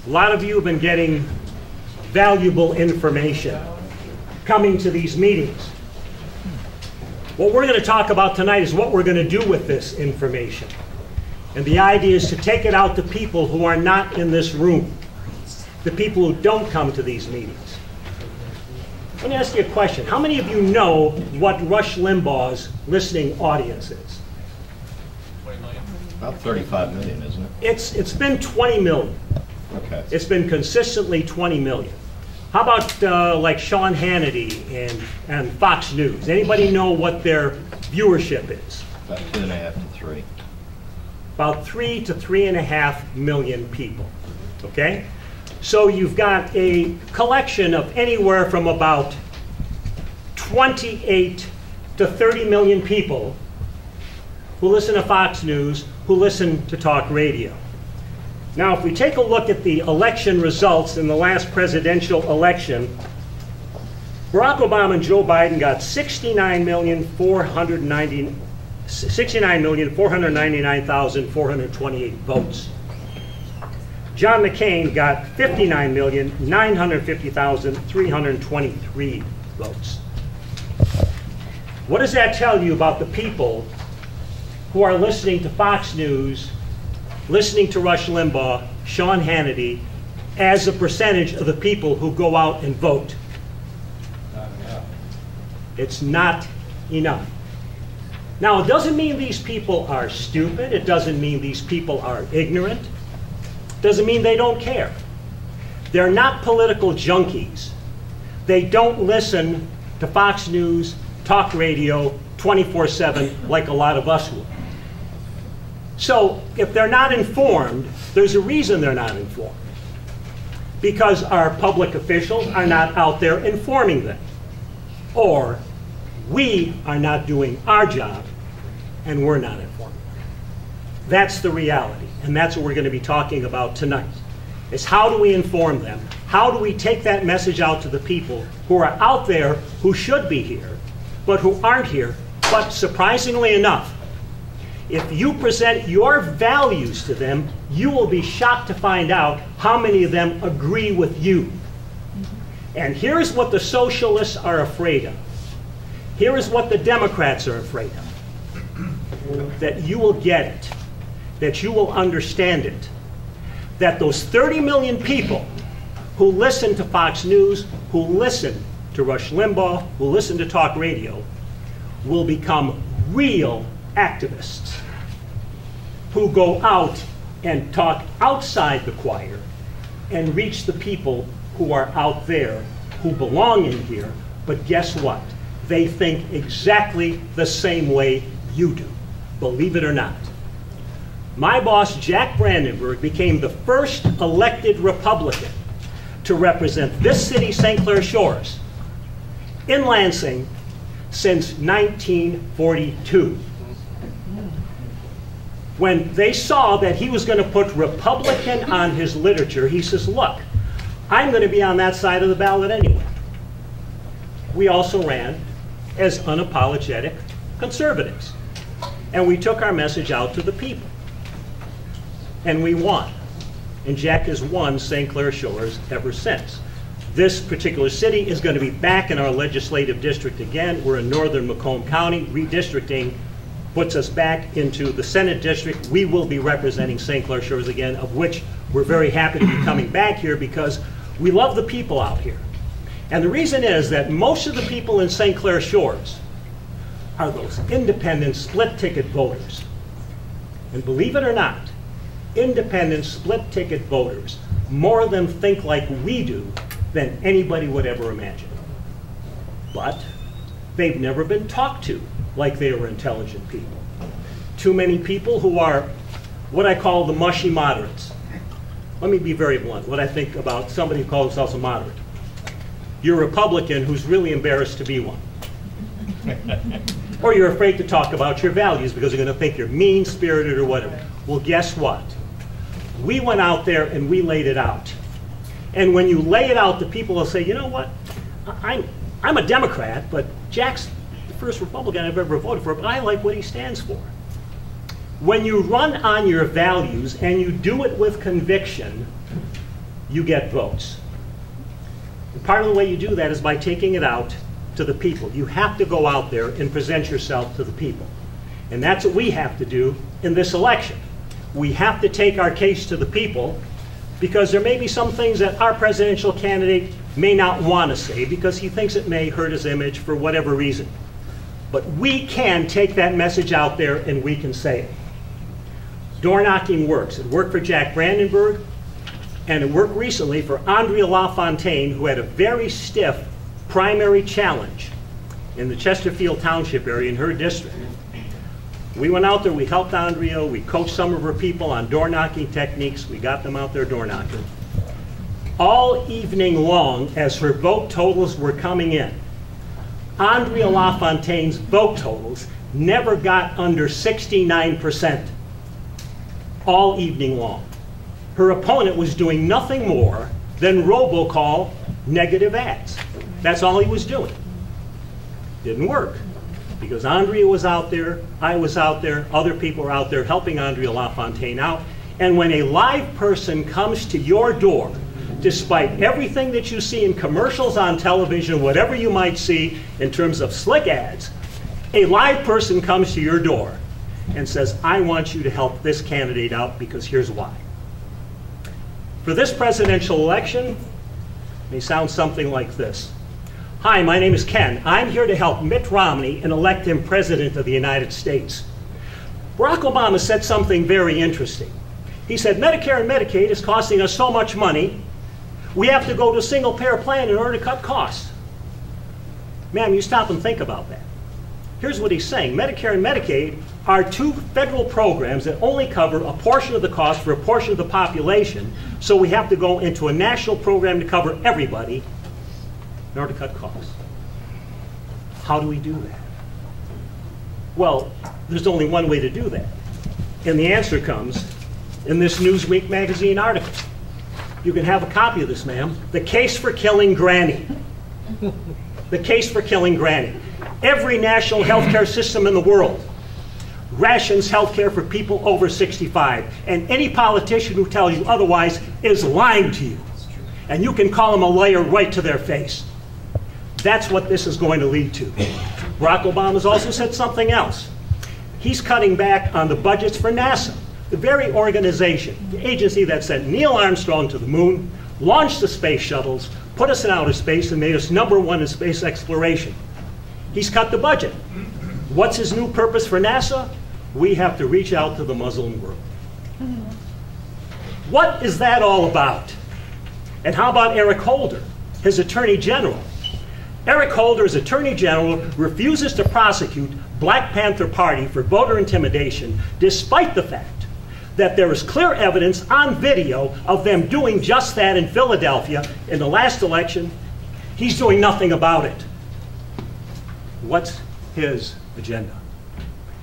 A lot of you have been getting valuable information coming to these meetings. What we're going to talk about tonight is what we're going to do with this information. And the idea is to take it out to people who are not in this room, the people who don't come to these meetings. Let me ask you a question. How many of you know what Rush Limbaugh's listening audience is? 20 million. About 35 million, isn't it? It's been 20 million. Okay. It's been consistently 20 million. How about like Sean Hannity and Fox News? Anybody know what their viewership is? About 2.5 to 3. About 3 to 3.5 million people, okay? So you've got a collection of anywhere from about 28 to 30 million people who listen to Fox News, who listen to talk radio. Now, if we take a look at the election results in the last presidential election, Barack Obama and Joe Biden got 69,499,428 votes. John McCain got 59,950,323 votes. What does that tell you about the people who are listening to Fox News, listening to Rush Limbaugh, Sean Hannity, as a percentage of the people who go out and vote? Not enough. It's not enough. Now, it doesn't mean these people are stupid. It doesn't mean these people are ignorant. It doesn't mean they don't care. They're not political junkies. They don't listen to Fox News, talk radio, 24/7 like a lot of us would. So if they're not informed, there's a reason they're not informed. Because our public officials are not out there informing them. Or we are not doing our job and we're not informing them. That's the reality, and that's what we're going to be talking about tonight. Is how do we inform them? How do we take that message out to the people who are out there who should be here, but who aren't here? But surprisingly enough, if you present your values to them, you will be shocked to find out how many of them agree with you. And here's what the socialists are afraid of. Here is what the Democrats are afraid of. That you will get it, that you will understand it, that those 30 million people who listen to Fox News, who listen to Rush Limbaugh, who listen to talk radio, will become real activists who go out and talk outside the choir and reach the people who are out there, who belong in here, but guess what? They think exactly the same way you do, believe it or not. My boss, Jack Brandenburg, became the first elected Republican to represent this city, St. Clair Shores, in Lansing since 1942. When they saw that he was going to put Republican on his literature, he says, look, I'm going to be on that side of the ballot anyway. We also ran as unapologetic conservatives. And we took our message out to the people. And we won. And Jack has won St. Clair Shores ever since. This particular city is going to be back in our legislative district again. We're in northern Macomb County. Redistricting puts us back into the Senate district. We will be representing St. Clair Shores again, of which we're very happy to be coming back here because we love the people out here. And the reason is that most of the people in St. Clair Shores are those independent split-ticket voters. And believe it or not, independent split-ticket voters, more of them think like we do than anybody would ever imagine. But they've never been talked to like they were intelligent people. Too many people who are what I call the mushy moderates. Let me be very blunt, what I think about somebody who calls themselves a moderate. You're a Republican who's really embarrassed to be one. Or you're afraid to talk about your values because you're going to think you're mean-spirited or whatever. Well, guess what? We went out there and we laid it out. And when you lay it out, the people will say, you know what? I'm a Democrat, but Jack's the first Republican I've ever voted for, but I like what he stands for. When you run on your values and you do it with conviction, you get votes. And part of the way you do that is by taking it out to the people. You have to go out there and present yourself to the people. And that's what we have to do in this election. We have to take our case to the people, because there may be some things that our presidential candidate may not want to say because he thinks it may hurt his image for whatever reason. But we can take that message out there and we can say it. Door knocking works. It worked for Jack Brandenburg, and it worked recently for Andrea LaFontaine, who had a very stiff primary challenge in the Chesterfield Township area in her district. We went out there, we helped Andrea, we coached some of her people on door knocking techniques, we got them out there door knocking. All evening long, as her vote totals were coming in, Andrea LaFontaine's vote totals never got under 69%. All evening long. Her opponent was doing nothing more than robocall negative ads. That's all he was doing. Didn't work. Because Andrea was out there, I was out there, other people were out there helping Andrea LaFontaine out. And when a live person comes to your door, despite everything that you see in commercials on television, whatever you might see in terms of slick ads, a live person comes to your door and says, I want you to help this candidate out because here's why. For this presidential election, it may sound something like this. Hi, my name is Ken. I'm here to help Mitt Romney and elect him President of the United States. Barack Obama said something very interesting. He said, Medicare and Medicaid is costing us so much money, we have to go to a single-payer plan in order to cut costs. Ma'am, you stop and think about that. Here's what he's saying. Medicare and Medicaid are two federal programs that only cover a portion of the cost for a portion of the population, so we have to go into a national program to cover everybody in order to cut costs. How do we do that? Well, there's only one way to do that. And the answer comes in this Newsweek magazine article. You can have a copy of this, ma'am. The Case for Killing Granny. The Case for Killing Granny. Every national healthcare system in the world rations healthcare for people over 65. And any politician who tells you otherwise is lying to you. And you can call them a liar right to their face. That's what this is going to lead to. Barack Obama's also said something else. He's cutting back on the budgets for NASA, the very organization, the agency that sent Neil Armstrong to the moon, launched the space shuttles, put us in outer space, and made us #1 in space exploration. He's cut the budget. What's his new purpose for NASA? We have to reach out to the Muslim world. What is that all about? And how about Eric Holder, his Attorney General? Eric Holder, as Attorney General, refuses to prosecute Black Panther Party for voter intimidation, despite the fact that there is clear evidence on video of them doing just that in Philadelphia in the last election. He's doing nothing about it. What's his agenda?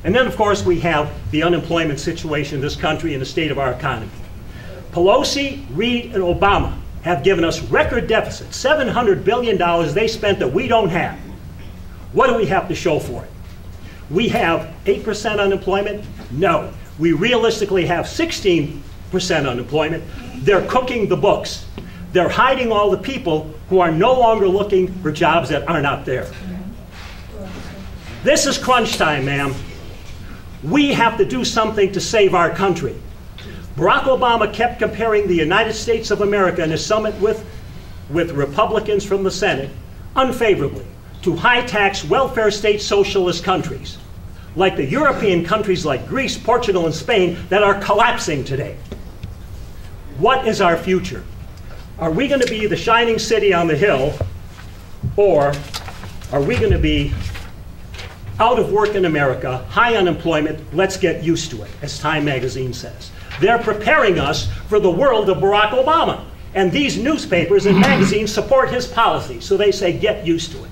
And then, of course, we have the unemployment situation in this country and the state of our economy. Pelosi, Reid, and Obama have given us record deficits, $700 billion they spent that we don't have. What do we have to show for it? We have 8% unemployment? No. We realistically have 16% unemployment. They're cooking the books. They're hiding all the people who are no longer looking for jobs that are not there. This is crunch time, ma'am. We have to do something to save our country. Barack Obama kept comparing the United States of America in his summit with Republicans from the Senate unfavorably to high-tax welfare state socialist countries, like the European countries like Greece, Portugal, and Spain that are collapsing today. What is our future? Are we going to be the shining city on the hill, or are we going to be out of work in America, high unemployment, let's get used to it, as Time magazine says? They're preparing us for the world of Barack Obama. And these newspapers and magazines support his policy, so they say, get used to it.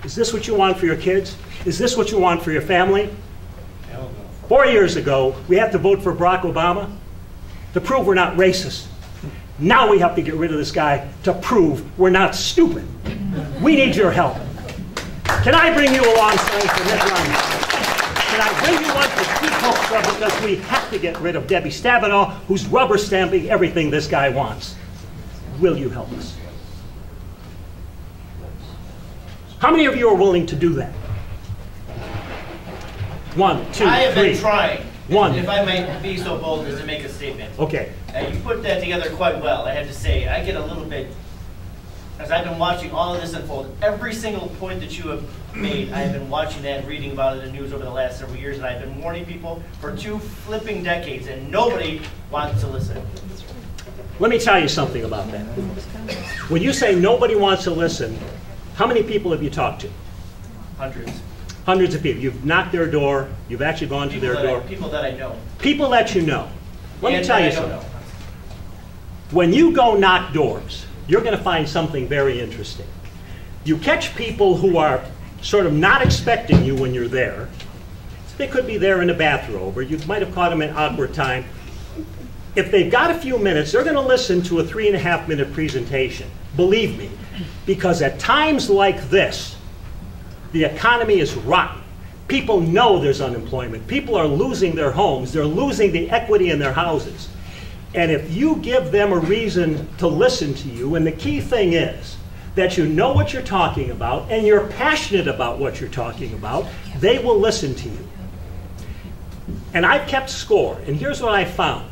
Is this what you want for your kids? Is this what you want for your family? 4 years ago, we had to vote for Barack Obama to prove we're not racist. Now we have to get rid of this guy to prove we're not stupid. We need your help. Can I bring you along, Senator Mitt Romney? Can I bring you one to Pete Heokestra, because we have to get rid of Debbie Stabenow, who's rubber stamping everything this guy wants. will you help us? How many of you are willing to do that? 1, 2, I have 3. been trying. One. If I might be so bold as to make a statement. Okay. You put that together quite well. I have to say, I get a little bit, as I've been watching all of this unfold, every single point that you have made, I have been watching that and reading about it in the news over the last several years, and I've been warning people for 2 flipping decades, and nobody wants to listen. Let me tell you something about that. When you say nobody wants to listen, how many people have you talked to? Hundreds. Hundreds of people. You've knocked their door. You've actually gone to their door. People that I know. People that you know. Let me And tell that you I don't something. know. When you go knock doors, you're going to find something very interesting. You catch people who are sort of not expecting you when you're there. They could be there in a bathrobe, or you might have caught them at awkward time. If they've got a few minutes, they're going to listen to a 3.5-minute presentation. Believe me, because at times like this, the economy is rotten. People know there's unemployment. People are losing their homes. They're losing the equity in their houses. And if you give them a reason to listen to you, and the key thing is that you know what you're talking about and you're passionate about what you're talking about, they will listen to you. And I've kept score, and here's what I found.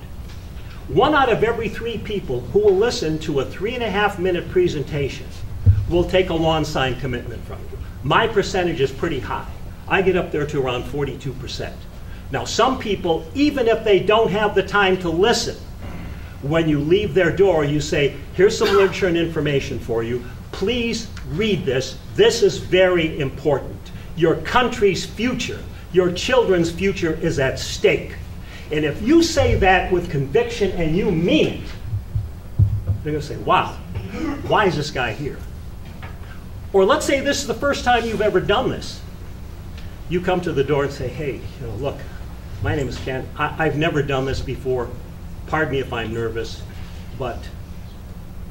1 out of every 3 people who will listen to a 3.5-minute presentation will take a lawn sign commitment from you. My percentage is pretty high. I get up there to around 42%. Now, some people, even if they don't have the time to listen, when you leave their door, you say, here's some literature and information for you. Please read this. This is very important. Your country's future, your children's future is at stake. And if you say that with conviction and you mean it, they're going to say, wow, why is this guy here? Or let's say this is the first time you've ever done this. You come to the door and say, hey, look, my name is Ken. I've never done this before. Pardon me if I'm nervous, but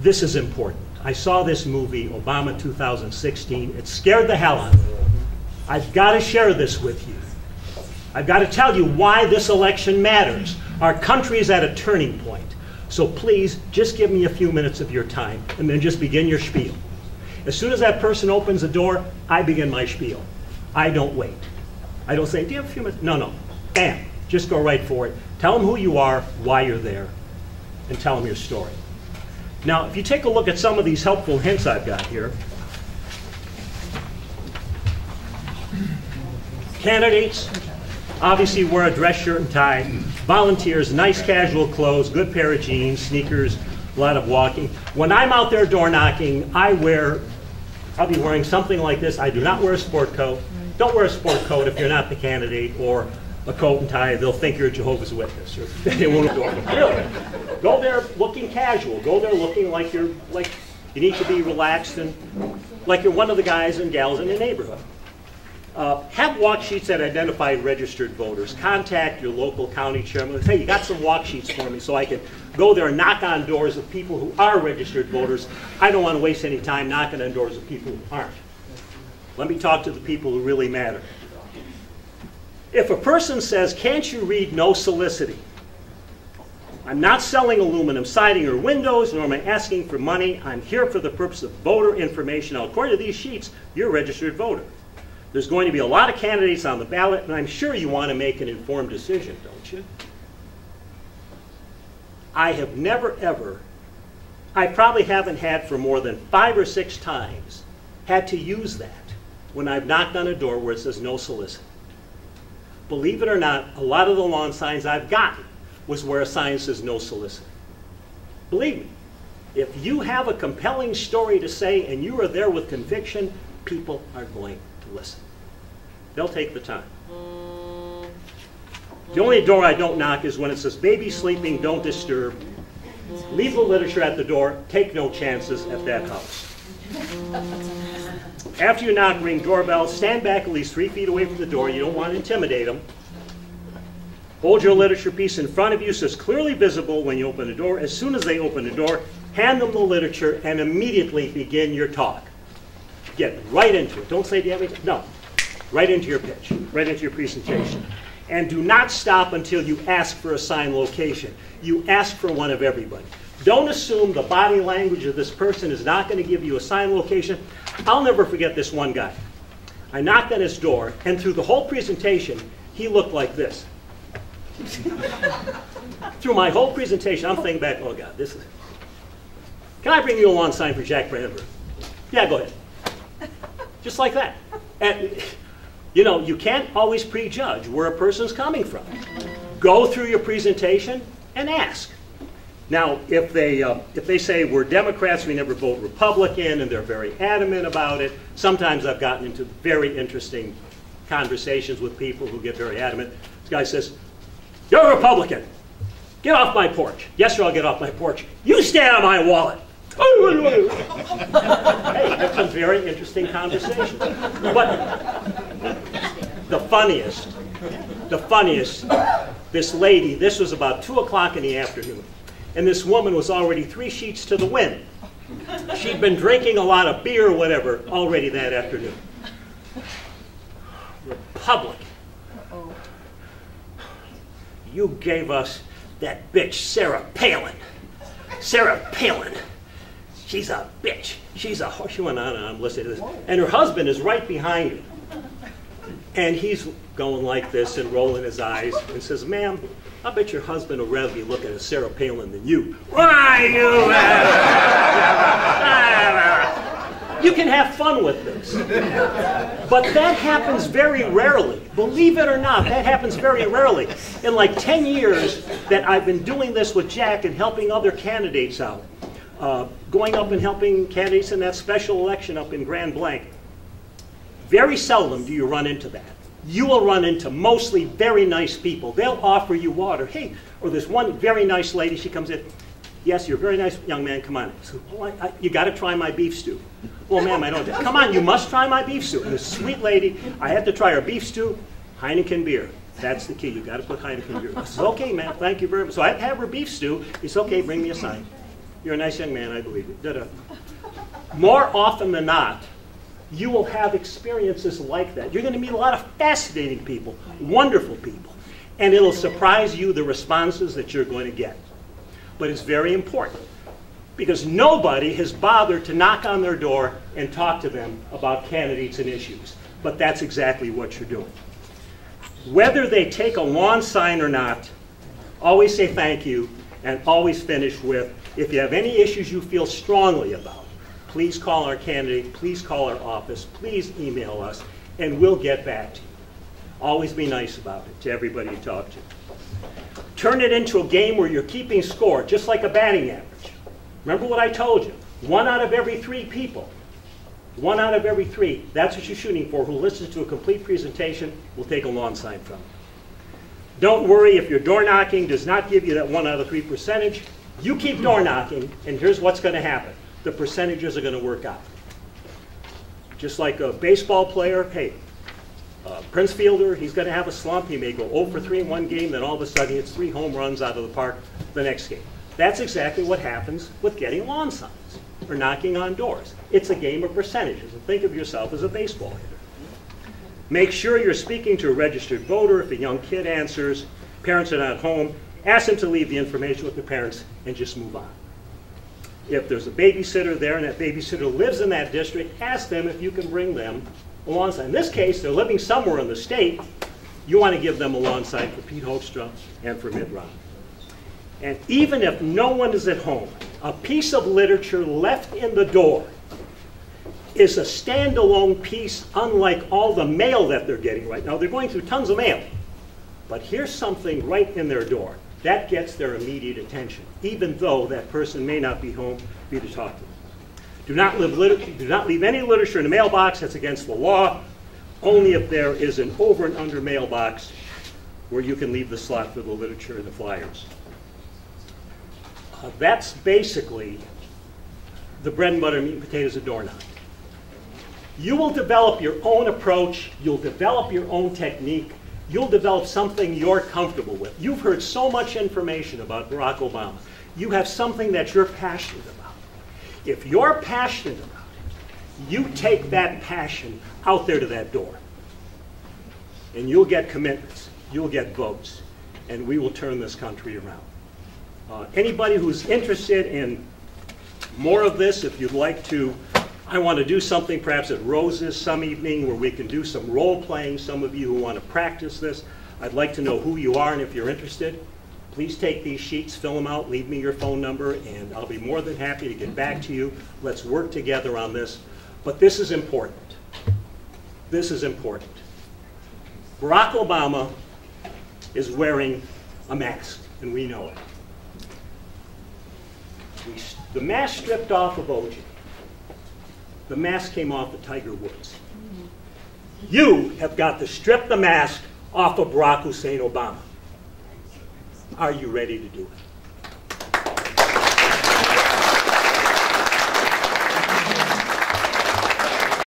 this is important. I saw this movie, Obama 2016. It scared the hell out of me. I've got to share this with you. I've got to tell you why this election matters. Our country is at a turning point. So please, just give me a few minutes of your time, and then just begin your spiel. As soon as that person opens the door, I begin my spiel. I don't wait. I don't say, do you have a few minutes? No. Bam. Just go right for it. Tell them who you are, why you're there, and tell them your story. Now, if you take a look at some of these helpful hints I've got here. Candidates obviously wear a dress shirt and tie. Volunteers, nice casual clothes, good pair of jeans, sneakers, a lot of walking. When I'm out there door knocking, I'll be wearing something like this. I do not wear a sport coat. Don't wear a sport coat if you're not the candidate, or a coat and tie. They'll think you're a Jehovah's Witness. Or they won't do it. Really. Go there looking casual. Go there looking like you need to be relaxed and like you're one of the guys and gals in the neighborhood. Have walk sheets that identify registered voters. Contact your local county chairman. Hey, you got some walk sheets for me so I can go there and knock on doors of people who are registered voters. I don't want to waste any time knocking on doors of people who aren't. Let me talk to the people who really matter. If a person says, can't you read no soliciting? I'm not selling aluminum siding or windows, nor am I asking for money. I'm here for the purpose of voter information. Now, according to these sheets, you're a registered voter. There's going to be a lot of candidates on the ballot, and I'm sure you want to make an informed decision, don't you? I have never, ever, I probably haven't had for more than 5 or 6 times, had to use that when I've knocked on a door where it says no soliciting. Believe it or not, a lot of the lawn signs I've gotten was where a sign says no soliciting. Believe me, if you have a compelling story to say and you are there with conviction, people are going to listen. They'll take the time. The only door I don't knock is when it says baby sleeping, don't disturb. Leave the literature at the door, take no chances at that house. After you knock, ring doorbell, stand back at least 3 feet away from the door. You don't want to intimidate them. Hold your literature piece in front of you so it's clearly visible when you open the door. As soon as they open the door, hand them the literature and immediately begin your talk. Get right into it. Don't say, do you have anything? No. Right into your pitch, right into your presentation. And do not stop until you ask for a sign location. You ask for one of everybody. Don't assume the body language of this person is not going to give you a sign location. I'll never forget this one guy. I knocked on his door, and through the whole presentation, he looked like this. Through my whole presentation, I'm thinking back, oh God, this is... Can I bring you a lawn sign for Jack Brandenburg? Yeah, go ahead. Just like that. And, you know, you can't always prejudge where a person's coming from. Go through your presentation and ask. Now, if they say we're Democrats, we never vote Republican, and they're very adamant about it, sometimes I've gotten into very interesting conversations with people who get very adamant. This guy says, "You're a Republican. Get off my porch." "Yes, sir, I'll get off my porch." "You stay out of my wallet." Hey, that's a very interesting conversation. But the funniest, this lady, this was about 2 o'clock in the afternoon, and this woman was already 3 sheets to the wind. She'd been drinking a lot of beer or whatever already that afternoon. "Republican. You gave us that bitch Sarah Palin. Sarah Palin. She's a bitch. She's a whore." She went on and on listening to this. And her husband is right behind her. And he's going like this and rolling his eyes and says, "Ma'am, I bet your husband would rather be looking at Sarah Palin than you." "Why, you..." You can have fun with this. But that happens very rarely. Believe it or not, that happens very rarely. In like 10 years that I've been doing this with Jack and helping other candidates out, going up and helping candidates in that special election up in Grand Blanc, very seldom do you run into that. You will run into mostly very nice people. They'll offer you water. Hey, or this one very nice lady, she comes in. "Yes, you're a very nice young man, come on." So, "Oh, you got to try my beef stew." "Well, ma'am, I don't." "Come on, you must try my beef stew." And this sweet lady, I had to try her beef stew, Heineken beer. That's the key. You got to put Heineken beer. I said, "Okay, ma'am, thank you very much." So I have her beef stew. He said, "Okay, bring me a sign. You're a nice young man, I believe you." Da-da. More often than not, you will have experiences like that. You're going to meet a lot of fascinating people, wonderful people, and it'll surprise you the responses that you're going to get. But it's very important because nobody has bothered to knock on their door and talk to them about candidates and issues. But that's exactly what you're doing. Whether they take a lawn sign or not, always say thank you and always finish with, "If you have any issues you feel strongly about, please call our candidate, please call our office, please email us, and we'll get back to you." Always be nice about it to everybody you talk to. Turn it into a game where you're keeping score, just like a batting average. Remember what I told you. 1 out of every 3 people, 1 out of every 3, that's what you're shooting for, who listens to a complete presentation will take a lawn sign from it. Don't worry if your door knocking does not give you that 1 out of 3 percentage. You keep door knocking, and here's what's going to happen. The percentages are going to work out. Just like a baseball player, hey, Prince Fielder, he's going to have a slump. He may go 0 for 3 in one game, then all of a sudden he hits 3 home runs out of the park the next game. That's exactly what happens with getting lawn signs or knocking on doors. It's a game of percentages. And think of yourself as a baseball hitter. Make sure you're speaking to a registered voter. If a young kid answers, parents are not home, ask them to leave the information with the parents and just move on. If there's a babysitter there and that babysitter lives in that district, ask them if you can bring them a lawn sign. In this case, they're living somewhere in the state. You want to give them a lawn sign for Pete Heokestra and for Mitt Romney. And even if no one is at home, a piece of literature left in the door is a standalone piece, unlike all the mail that they're getting right now. They're going through tons of mail. But here's something right in their door. That gets their immediate attention, even though that person may not be home for you to talk to them. Do not leave any literature in the mailbox. That's against the law. Only if there is an over and under mailbox where you can leave the slot for the literature and the flyers. That's basically the bread and butter, meat and potatoes of door knocking. You will develop your own approach. You'll develop your own technique. You'll develop something you're comfortable with. You've heard so much information about Barack Obama. You have something that you're passionate about. If you're passionate about it, you take that passion out there to that door. And you'll get commitments. You'll get votes. And we will turn this country around. Anybody who's interested in more of this, if you'd like to, I want to do something perhaps at Rose's some evening where we can do some role playing. Some of you who want to practice this, I'd like to know who you are, and if you're interested, please take these sheets, fill them out, leave me your phone number, and I'll be more than happy to get back to you. Let's work together on this. But this is important. This is important. Barack Obama is wearing a mask, and we know it. The mask stripped off of OJ. The mask came off of Tiger Woods. You have got to strip the mask off of Barack Hussein Obama. Are you ready to do it?